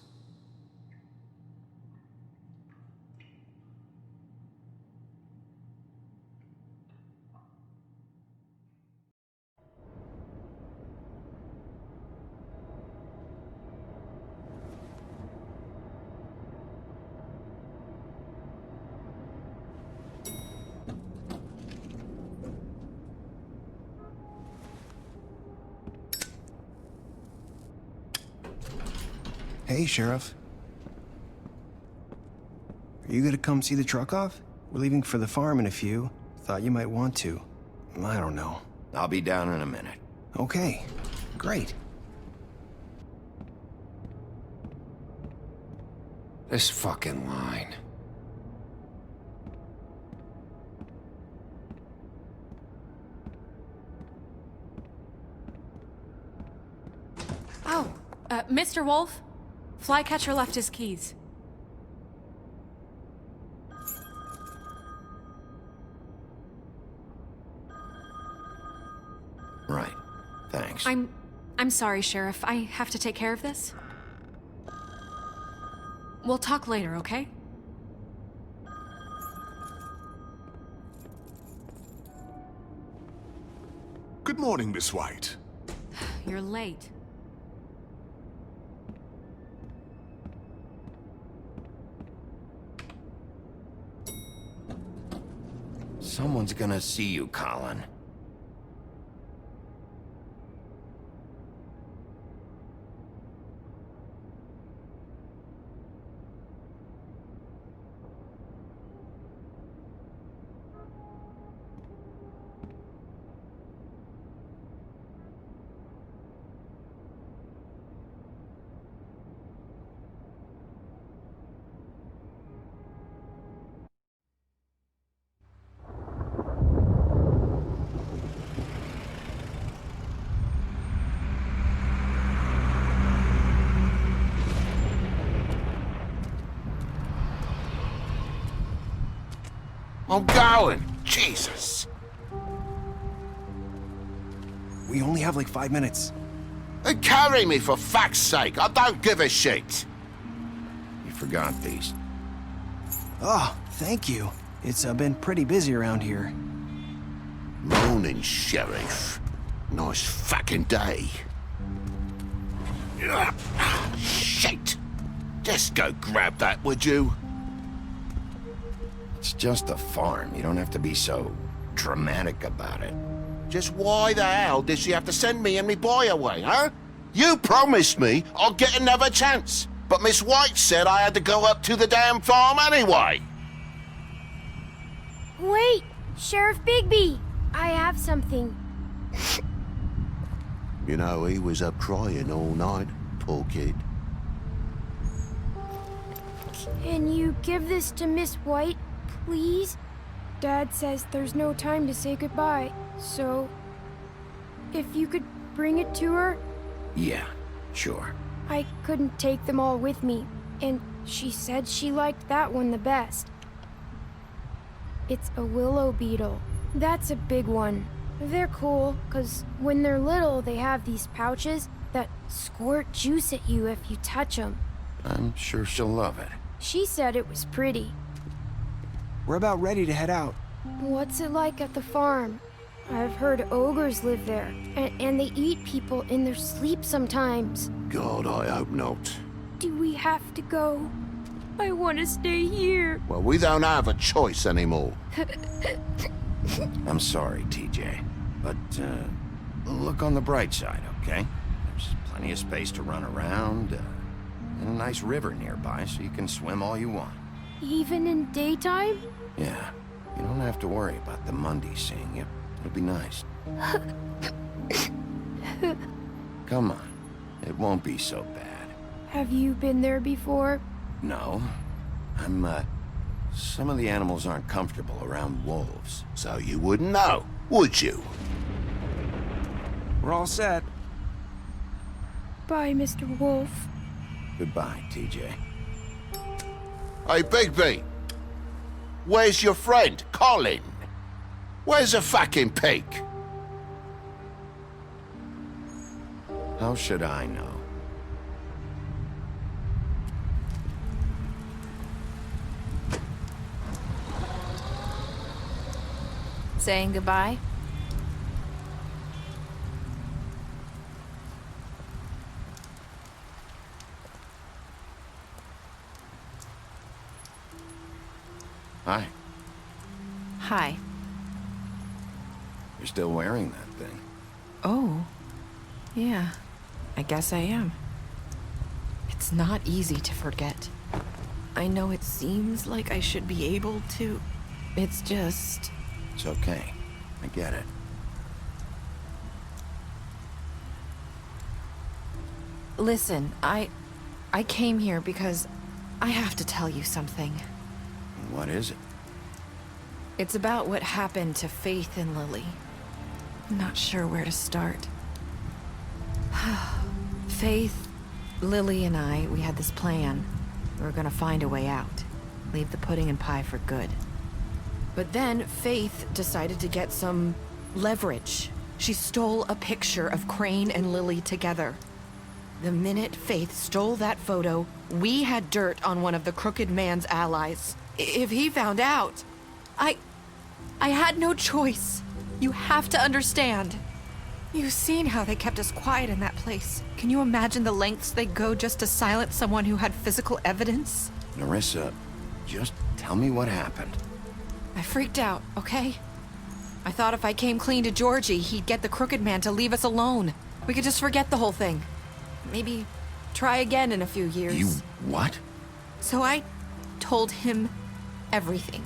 Hey, Sheriff. Are you gonna come see the truck off? We're leaving for the farm in a few. Thought you might want to. I don't know. I'll be down in a minute. Okay, great. This fucking line. Oh, Mr. Wolf? Flycatcher left his keys. Right. Thanks. I'm sorry, Sheriff. I have to take care of this. We'll talk later, okay? Good morning, Miss White. You're late. Someone's gonna see you, Colin. I'm going! Jesus! We only have like 5 minutes. Carry me, for fuck's sake! I don't give a shit! You forgot these. Oh, thank you. It's been pretty busy around here. Morning, Sheriff. Nice fucking day. Shit! Just go grab that, would you? It's just a farm. You don't have to be so dramatic about it. Just why the hell did she have to send me and me boy away, huh? You promised me I'll get another chance, but Miss White said I had to go up to the damn farm anyway. Wait! Sheriff Bigby! I have something. You know, he was up crying all night, poor kid. Can you give this to Miss White, please? Dad says there's no time to say goodbye, so... if you could bring it to her? Yeah, sure. I couldn't take them all with me, and she said she liked that one the best. It's a willow beetle. That's a big one. They're cool, 'cause when they're little, they have these pouches that squirt juice at you if you touch them. I'm sure she'll love it. She said it was pretty. We're about ready to head out. What's it like at the farm? I've heard ogres live there, and they eat people in their sleep sometimes. God, I hope not. Do we have to go? I want to stay here. Well, we don't have a choice anymore. I'm sorry, TJ, but look on the bright side, okay? There's plenty of space to run around, and a nice river nearby so you can swim all you want. Even in daytime? Yeah, you don't have to worry about the Mundy seeing you. It'll be nice. Come on, it won't be so bad. Have you been there before? No, some of the animals aren't comfortable around wolves. So you wouldn't know, would you? We're all set. Bye, Mr. Wolf. Goodbye, TJ. Hey, Bigby. Where's your friend, Colin? Where's the fucking pig? How should I know? Saying goodbye? Hi. Hi. You're still wearing that thing. Oh. Yeah. I guess I am. It's not easy to forget. I know it seems like I should be able to. It's just... It's okay. I get it. Listen, I came here because I have to tell you something. What is it? It's about what happened to Faith and Lily. I'm not sure where to start. Faith, Lily, and I, we had this plan. We were gonna find a way out. Leave the pudding and pie for good. But then Faith decided to get some leverage. She stole a picture of Crane and Lily together. The minute Faith stole that photo, we had dirt on one of the Crooked Man's allies. If he found out, I had no choice. You have to understand. You've seen how they kept us quiet in that place. Can you imagine the lengths they go just to silence someone who had physical evidence? Nerissa, just tell me what happened. I freaked out, okay? I thought if I came clean to Georgie, he'd get the Crooked Man to leave us alone. We could just forget the whole thing. Maybe try again in a few years. You what? So I told him everything.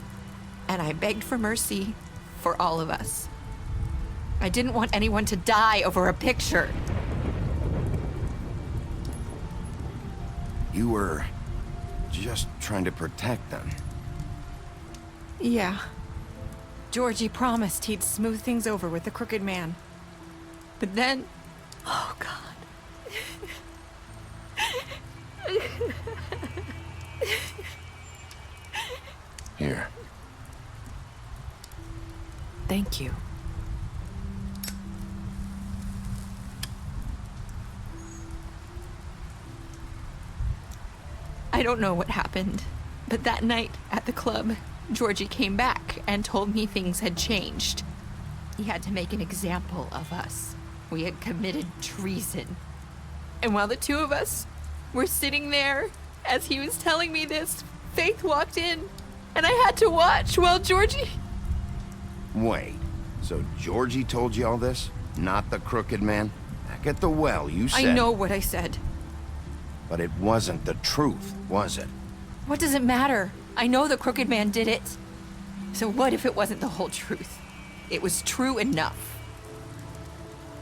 And I begged for mercy for all of us. I didn't want anyone to die over a picture. You were just trying to protect them. Yeah. Georgie promised he'd smooth things over with the Crooked Man. But then... Oh, God. Here. Thank you. I don't know what happened, but that night at the club, Georgie came back and told me things had changed. He had to make an example of us. We had committed treason. And while the two of us were sitting there, as he was telling me this, Faith walked in, and I had to watch while Georgie... Wait, so Georgie told you all this? Not the Crooked Man? Back at the well, you said... I know what I said. But it wasn't the truth, was it? What does it matter? I know the Crooked Man did it. So what if it wasn't the whole truth? It was true enough.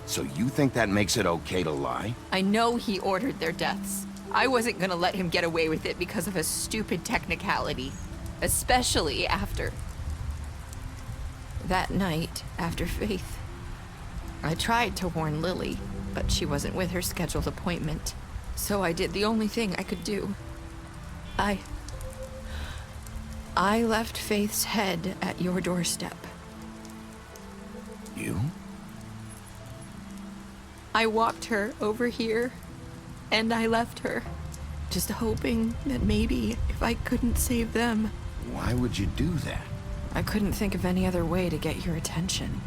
So you think that makes it okay to lie? I know he ordered their deaths. I wasn't gonna let him get away with it because of a stupid technicality. Especially after... that night, after Faith. I tried to warn Lily, but she wasn't with her scheduled appointment. So I did the only thing I could do. I left Faith's head at your doorstep. You? I walked her over here, and I left her, just hoping that maybe if I couldn't save them... Why would you do that? I couldn't think of any other way to get your attention.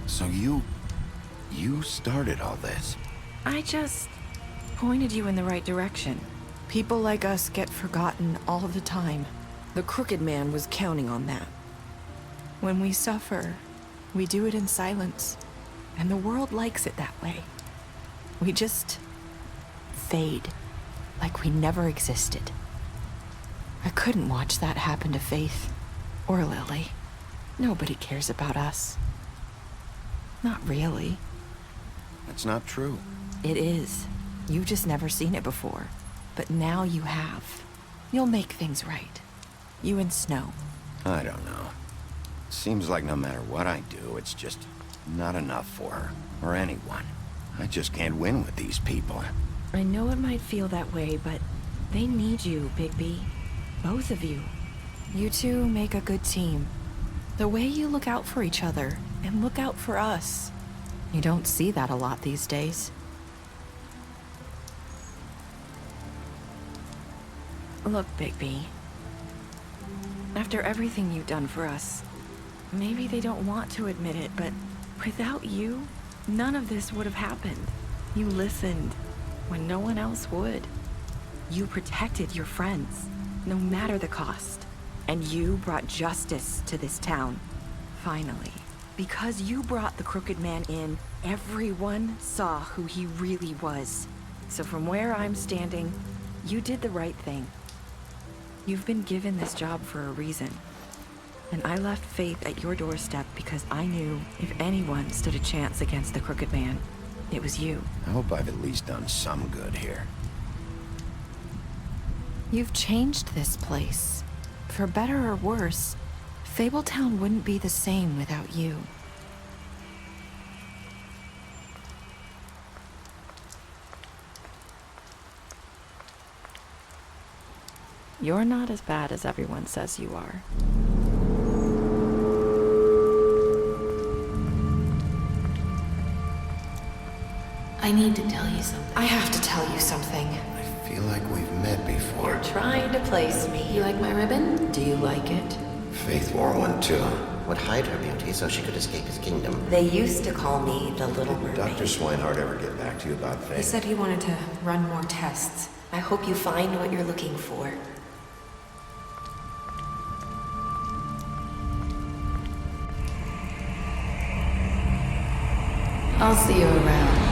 So you started all this? I just pointed you in the right direction. People like us get forgotten all the time. The Crooked Man was counting on that. When we suffer, we do it in silence. And the world likes it that way. We just fade, like we never existed. I couldn't watch that happen to Faith, or Lily. Nobody cares about us. Not really. That's not true. It is. You've just never seen it before. But now you have. You'll make things right. You and Snow. I don't know. Seems like no matter what I do, it's just not enough for her, or anyone. I just can't win with these people. I know it might feel that way, but they need you, Bigby. Both of you. You two make a good team. The way you look out for each other, and look out for us. You don't see that a lot these days. Look, Bigby. After everything you've done for us, maybe they don't want to admit it, but without you, none of this would have happened. You listened when no one else would. You protected your friends, no matter the cost. And you brought justice to this town. Finally. Because you brought the Crooked Man in, everyone saw who he really was. So from where I'm standing, you did the right thing. You've been given this job for a reason. And I left Faith at your doorstep because I knew if anyone stood a chance against the Crooked Man, it was you. I hope I've at least done some good here. You've changed this place. For better or worse, Fabletown wouldn't be the same without you. You're not as bad as everyone says you are. I need to tell you something. I have to tell you something. I feel like we've met before. You're trying to place me. You like my ribbon? Do you like it? Faith wore one too. Would hide her beauty so she could escape his kingdom. They used to call me the Little Mermaid. Dr. Swinehart ever get back to you about Faith? He said he wanted to run more tests. I hope you find what you're looking for. I'll see you around.